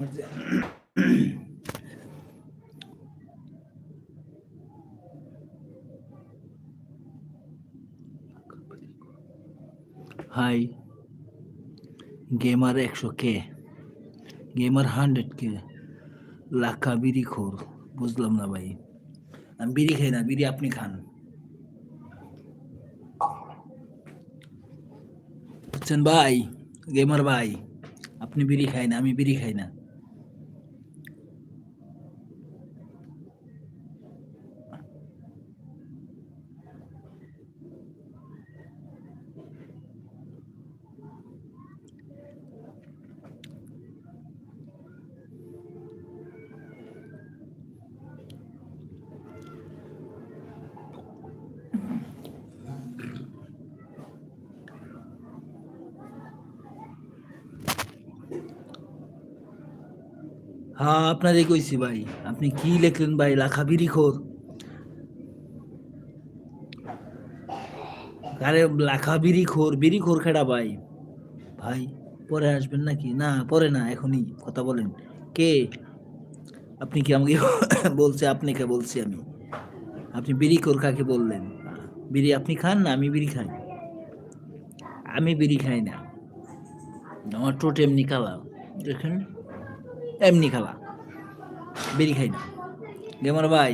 High gamer 100 কে, gamer 100 কে, লাখা বিড়ি খোর। বুঝলাম না ভাই, আমি বিড়ি খাই না, বিড়ি আপনি খান, বুঝছেন ভাই? গেমার ভাই, আপনি বিড়ি খাই না, আমি বিড়ি খাই না। হ্যাঁ, আপনারই কইছি ভাই। আপনি কি লিখলেন ভাই? লাখা বিড়ি খোর। আরে লাখা বিড়ি খোর, বিড়ি খোর খেড়া ভাই? ভাই পরে আসবেন নাকি? না পরে না, এখনই কথা বলেন। কে আপনি? কি আমাকে বলছে? আপনাকে বলছি আমি। আপনি বিড়ি খোর কাকে বললেন? বিড়ি আপনি খান না, আমি বিড়ি খাই? আমি বিড়ি খাই না, আমার টোট এমনি কালা, দেখেন, এমনি কালা, বিড়ি খাই না। গেমার ভাই,